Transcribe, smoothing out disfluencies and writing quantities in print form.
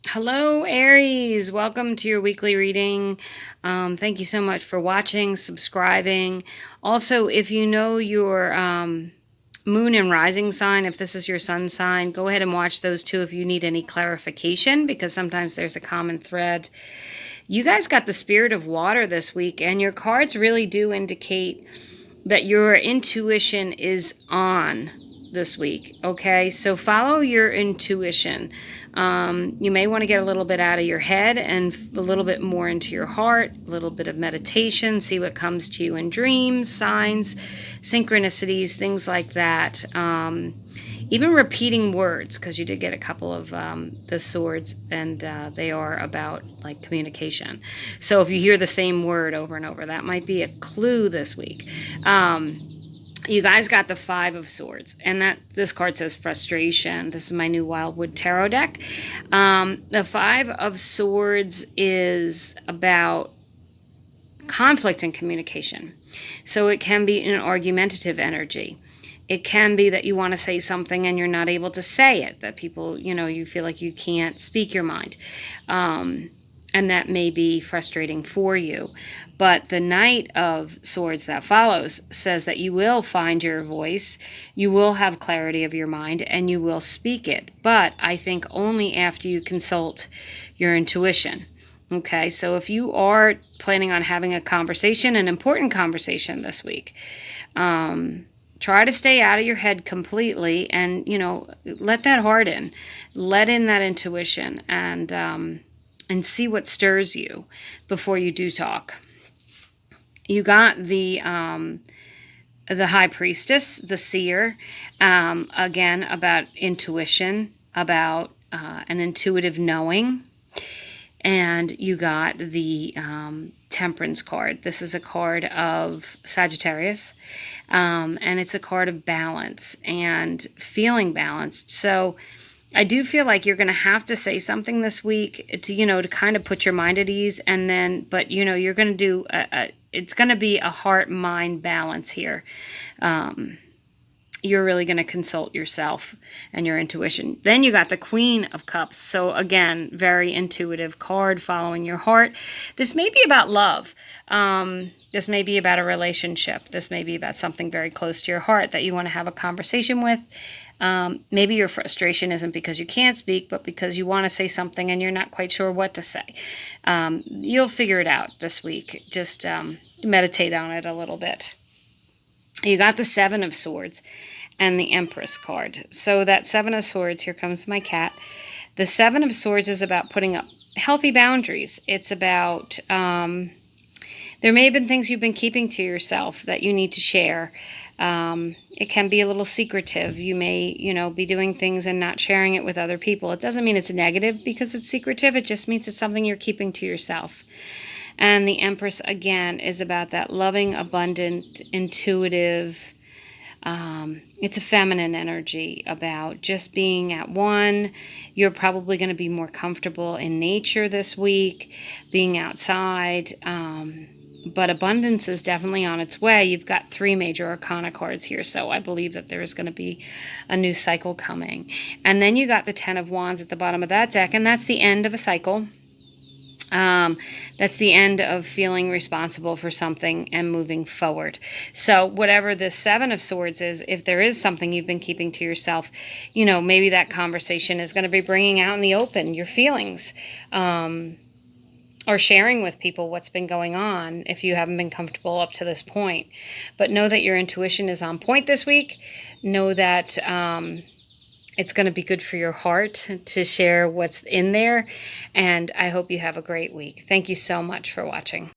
Hello, Aries. Welcome to your weekly reading. Thank you so much for watching, subscribing. Also, if you know your moon and rising sign, if this is your sun sign, go ahead and watch those too if you need any clarification, because sometimes there's a common thread. You guys got the spirit of water this week, and your cards really do indicate that your intuition is on this week. Okay, so follow your intuition. You may want to get a little bit out of your head and a little bit more into your heart, a little bit of meditation, see what comes to you in dreams, signs, synchronicities, things like that. Even repeating words, because you did get a couple of the swords, and they are about like communication. So if you hear the same word over and over, that might be a clue this week. You guys got the Five of Swords, and this card says frustration. This is my new Wildwood tarot deck. The Five of Swords is about conflict and communication. So it can be an argumentative energy. It can be that you want to say something and you're not able to say it, that people, you feel like you can't speak your mind. And that may be frustrating for you. But the Knight of Swords that follows says that you will find your voice, you will have clarity of your mind, and you will speak it. But I think only after you consult your intuition. Okay, so if you are planning on having a conversation, an important conversation this week, try to stay out of your head completely and, let that heart in. Let in that intuition and see what stirs you before you do talk. You got the High Priestess, the Seer, again, about intuition, about an intuitive knowing. And you got the Temperance card. This is a card of Sagittarius, and it's a card of balance and feeling balanced. So I do feel like you're going to have to say something this week to kind of put your mind at ease, and then, but you're going to do it's going to be a heart-mind balance here. You're really going to consult yourself and your intuition. Then you got the Queen of Cups. So again, very intuitive card, following your heart. This may be about love. This may be about a relationship. This may be about something very close to your heart that you want to have a conversation with. Maybe your frustration isn't because you can't speak, but because you want to say something and you're not quite sure what to say. You'll figure it out this week. Just meditate on it a little bit. You got the Seven of Swords and the Empress card. So that Seven of Swords, here comes my cat. The Seven of Swords is about putting up healthy boundaries. It's about, there may have been things you've been keeping to yourself that you need to share. It can be a little secretive. You may, be doing things and not sharing it with other people. It doesn't mean it's negative because it's secretive. It just means it's something you're keeping to yourself. And the Empress, again, is about that loving, abundant, intuitive, it's a feminine energy about just being at one. You're probably going to be more comfortable in nature this week, being outside. But abundance is definitely on its way. You've got 3 major arcana cards here, so I believe that there is going to be a new cycle coming. And then you got the 10 of Wands at the bottom of that deck, and that's the end of a cycle. That's the end of feeling responsible for something and moving forward. So whatever the Seven of Swords is, if there is something you've been keeping to yourself, maybe that conversation is going to be bringing out in the open your feelings, or sharing with people what's been going on if you haven't been comfortable up to this point. But know that your intuition is on point this week. Know that it's going to be good for your heart to share what's in there. And I hope you have a great week. Thank you so much for watching.